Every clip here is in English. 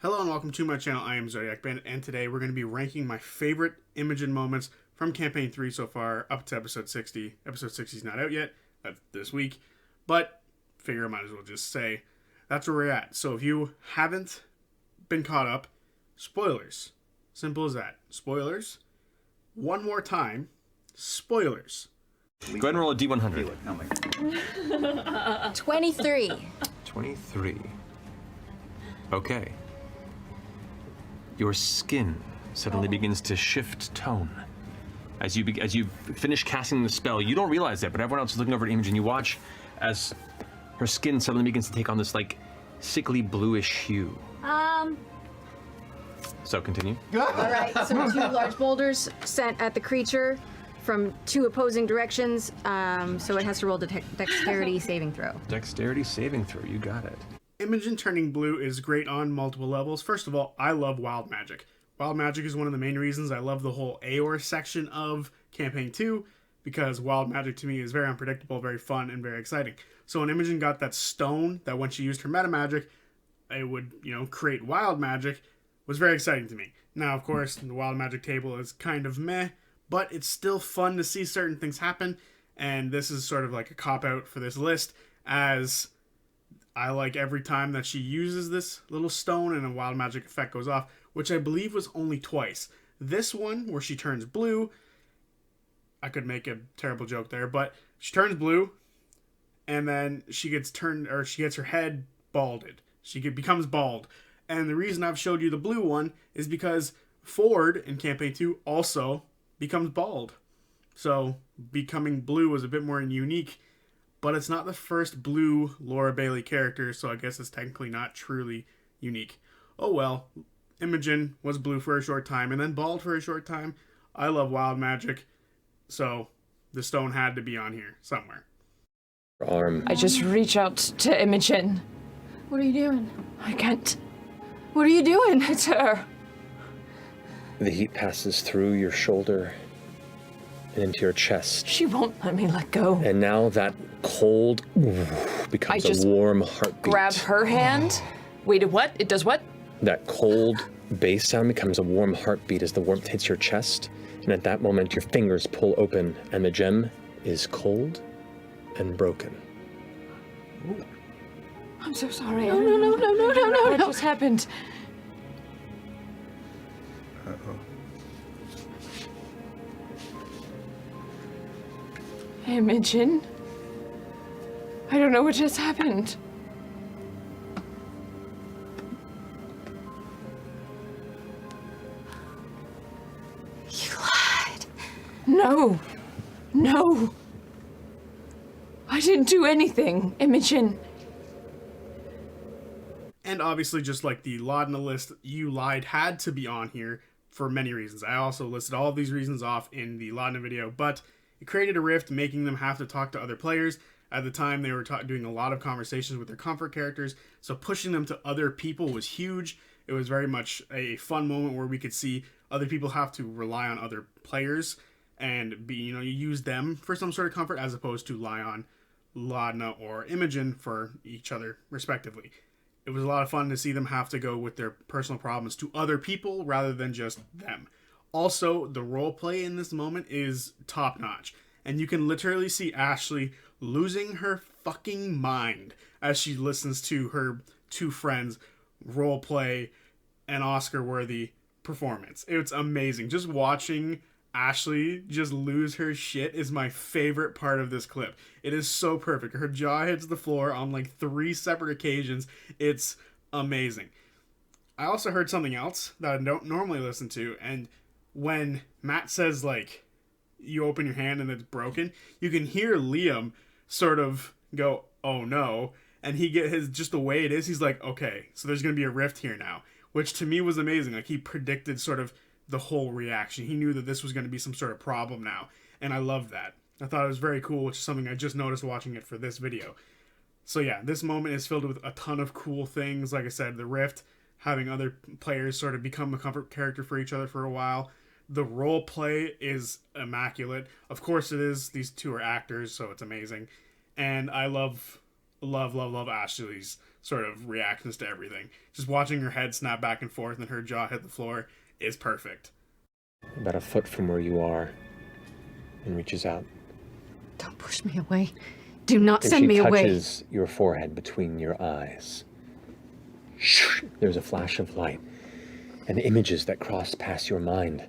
Hello and welcome to my channel. I am Zodiac Bandit, and today we're going to be ranking my favorite Imogen moments from Campaign 3 so far, up to Episode 60. Episode 60 is not out yet, this week, but figure I might as well just say that's where we're at. So if you haven't been caught up, spoilers. Simple as that. Spoilers. One more time, spoilers. Go ahead and roll a D100. 23. 23. Okay. Your skin suddenly begins to shift tone. As you finish casting the spell, you don't realize it, but everyone else is looking over at Imogen. You watch as her skin suddenly begins to take on this like sickly bluish hue. So continue. All right, so 2 large boulders sent at the creature from 2 opposing directions, so it has to roll dexterity saving throw. Dexterity saving throw, you got it. Imogen turning blue is great on multiple levels. First of all, I love wild magic. Wild magic is one of the main reasons I love the whole Aor section of Campaign 2, because wild magic to me is very unpredictable, very fun, and very exciting. So when Imogen got that stone that when she used her meta magic, it would, create wild magic, was very exciting to me. Now, of course, the wild magic table is kind of meh, but it's still fun to see certain things happen, and this is sort of like a cop-out for this list, as I like every time that she uses this little stone and a wild magic effect goes off, which I believe was only twice. This one, where she turns blue, I could make a terrible joke there, but she turns blue, and then she gets her head balded. She becomes bald. And the reason I've showed you the blue one is because Ford in Campaign 2 also becomes bald. So becoming blue was a bit more unique, but it's not the first blue Laura Bailey character, so I guess it's technically not truly unique. Oh well, Imogen was blue for a short time and then bald for a short time. I love wild magic, so the stone had to be on here somewhere. I just reach out to Imogen. What are you doing? I can't. What are you doing? It's her. The heat passes through your shoulder and into your chest. She won't let me let go. And now that cold becomes a warm heartbeat. Grab her hand. Wait, what? It does what? That cold bass sound becomes a warm heartbeat as the warmth hits your chest. And at that moment, your fingers pull open and the gem is cold and broken. Ooh. I'm so sorry. No. What just happened? Uh-oh. Imogen? I don't know what just happened. You lied. No. I didn't do anything, Imogen. And obviously, just like the Laudna list, you lied had to be on here for many reasons. I also listed all of these reasons off in the Laudna video, but it created a rift, making them have to talk to other players. At the time, they were doing a lot of conversations with their comfort characters, so pushing them to other people was huge. It was very much a fun moment where we could see other people have to rely on other players and you use them for some sort of comfort as opposed to rely on Laudna or Imogen for each other, respectively. It was a lot of fun to see them have to go with their personal problems to other people rather than just them. Also, the roleplay in this moment is top-notch. And you can literally see Ashley losing her fucking mind as she listens to her 2 friends roleplay an Oscar-worthy performance. It's amazing. Just watching Ashley just lose her shit is my favorite part of this clip. It is so perfect. Her jaw hits the floor on like 3 separate occasions. It's amazing. I also heard something else that I don't normally listen to, and when Matt says like you open your hand and it's broken, you can hear Liam sort of go, oh no, and he get his, just the way it is, he's like, okay, so there's gonna be a rift here now, which to me was amazing. Like, he predicted sort of the whole reaction. He knew that this was going to be some sort of problem now, and I loved that. I thought it was very cool, which is something I just noticed watching it for this video. So yeah, this moment is filled with a ton of cool things. Like I said, the rift, having other players sort of become a comfort character for each other for a while. The role play is immaculate. Of course it is. These 2 are actors, so it's amazing. And I love Ashley's sort of reactions to everything. Just watching her head snap back and forth and her jaw hit the floor is perfect. About a foot from where you are, and reaches out. Don't push me away. Do not And send she me away. touches your forehead between your eyes. There's a flash of light, and images that cross past your mind.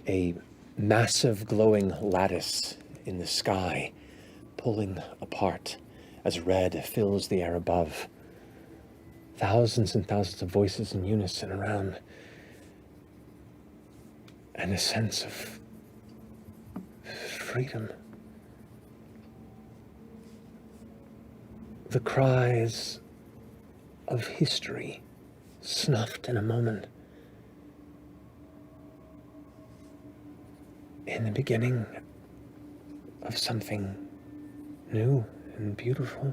A massive glowing lattice in the sky, pulling apart as red fills the air above. Thousands and thousands of voices in unison around, and a sense of freedom. The cries of history snuffed in a moment. In the beginning of something new and beautiful.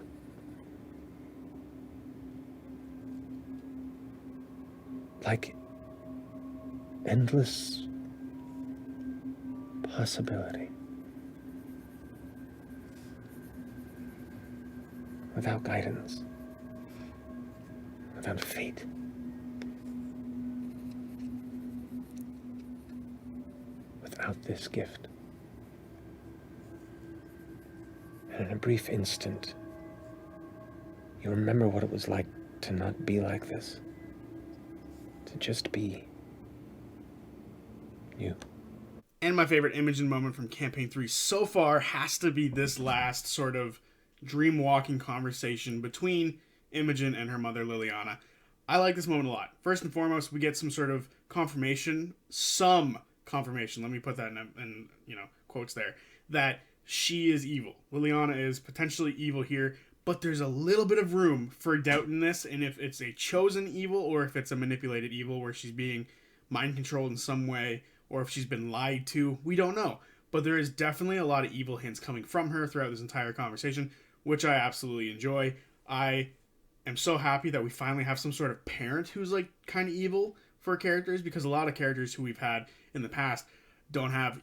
Like endless possibility. Without guidance. Without fate. Without this gift. And in a brief instant, you remember what it was like to not be like this. To just be you. And my favorite Imogen moment from Campaign 3 so far has to be this last sort of dream-walking conversation between Imogen and her mother, Liliana. I like this moment a lot. First and foremost, we get some sort of confirmation, let me put that in quotes there, that she is evil. Liliana is potentially evil here, but there's a little bit of room for doubt in this, and if it's a chosen evil or if it's a manipulated evil where she's being mind controlled in some way, or if she's been lied to, we don't know. But there is definitely a lot of evil hints coming from her throughout this entire conversation, which I absolutely enjoy. I am so happy that we finally have some sort of parent who's like kind of evil for characters, because a lot of characters who we've had in the past don't have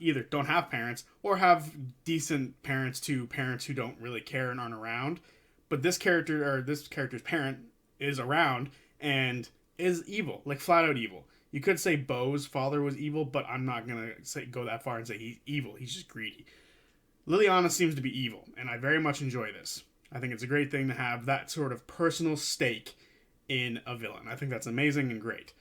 parents or have decent parents to parents who don't really care and aren't around. But this character's parent is around and is evil, like flat out evil. You could say Bo's father was evil, but I'm not going to go that far and say he's evil. He's just greedy. Liliana seems to be evil, and I very much enjoy this. I think it's a great thing to have that sort of personal stake in a villain. I think that's amazing and great.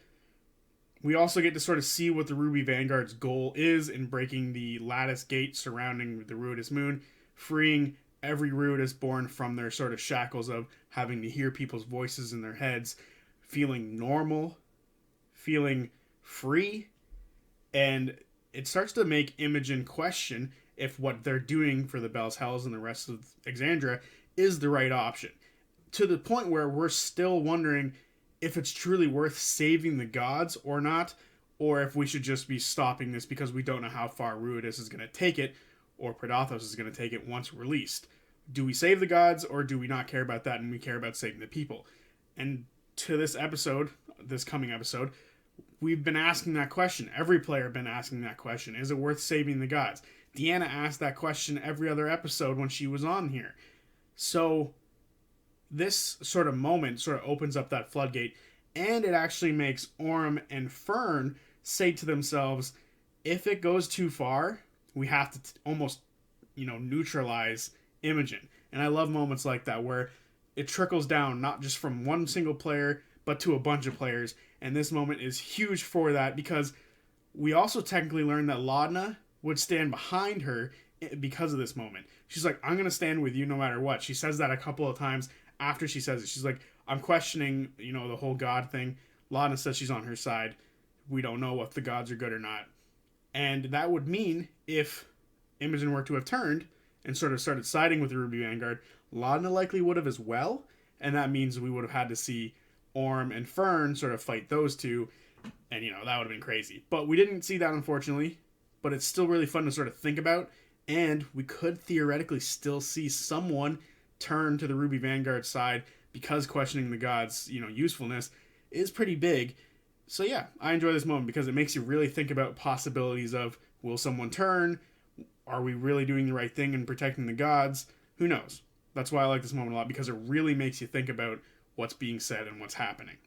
We also get to sort of see what the Ruby Vanguard's goal is in breaking the lattice gate surrounding the Ruidus Moon, freeing every Ruidus born from their sort of shackles of having to hear people's voices in their heads, feeling normal, feeling free, and it starts to make Imogen question if what they're doing for the Bell's Hells and the rest of Exandria is the right option. To the point where we're still wondering if it's truly worth saving the gods or not, or if we should just be stopping this because we don't know how far Ruidus is going to take it, or Predathos is going to take it once released. Do we save the gods, or do we not care about that and we care about saving the people? And to this coming episode, we've been asking that question. Every player been asking that question. Is it worth saving the gods? Deanna asked that question every other episode when she was on here. So this sort of moment sort of opens up that floodgate, and it actually makes Orm and Fern say to themselves, if it goes too far, we have to almost, neutralize Imogen. And I love moments like that where it trickles down, not just from one single player, but to a bunch of players. And this moment is huge for that, because we also technically learned that Laudna would stand behind her because of this moment. She's like, I'm going to stand with you no matter what. She says that a couple of times after she says it. She's like, I'm questioning, the whole God thing. Laudna says she's on her side. We don't know if the gods are good or not. And that would mean if Imogen were to have turned and sort of started siding with the Ruby Vanguard, Laudna likely would have as well. And that means we would have had to see Orm and Fern sort of fight those two. And, that would have been crazy. But we didn't see that, unfortunately. But it's still really fun to sort of think about. And we could theoretically still see someone turn to the Ruby Vanguard side, because questioning the gods, usefulness is pretty big. So yeah, I enjoy this moment because it makes you really think about possibilities of, will someone turn? Are we really doing the right thing in protecting the gods? Who knows? That's why I like this moment a lot, because it really makes you think about what's being said and what's happening.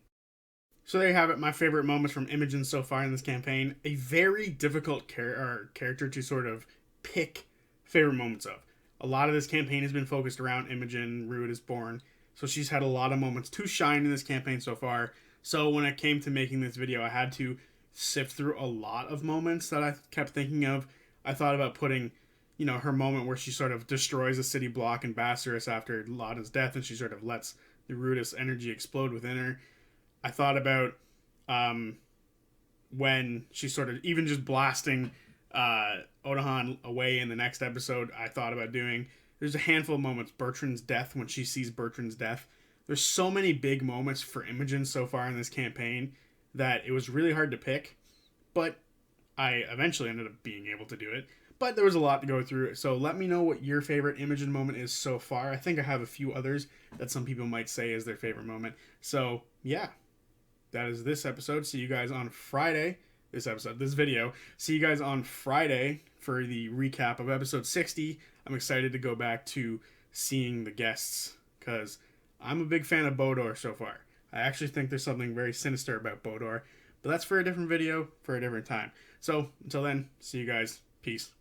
So there you have it, my favorite moments from Imogen so far in this campaign. A very difficult character to sort of pick favorite moments of. A lot of this campaign has been focused around Imogen, Rued is Born, so she's had a lot of moments to shine in this campaign so far. So when it came to making this video, I had to sift through a lot of moments that I kept thinking of. I thought about putting, you know, her moment where she sort of destroys a city block in Bassaris after Laudna's death, and she sort of lets the Rudis energy explode within her. I thought about when she's sort of even just blasting Odahan away in the next episode. I thought about doing. There's a handful of moments. Bertrand's death, when she sees Bertrand's death. There's so many big moments for Imogen so far in this campaign that it was really hard to pick, but I eventually ended up being able to do it. But there was a lot to go through, so let me know what your favorite Imogen moment is so far. I think I have a few others that some people might say is their favorite moment. So, yeah. That is this episode. See you guys on Friday. This video. See you guys on Friday for the recap of episode 60. I'm excited to go back to seeing the guests because I'm a big fan of Bodor so far. I actually think there's something very sinister about Bodor, but that's for a different video for a different time. So until then, see you guys. Peace.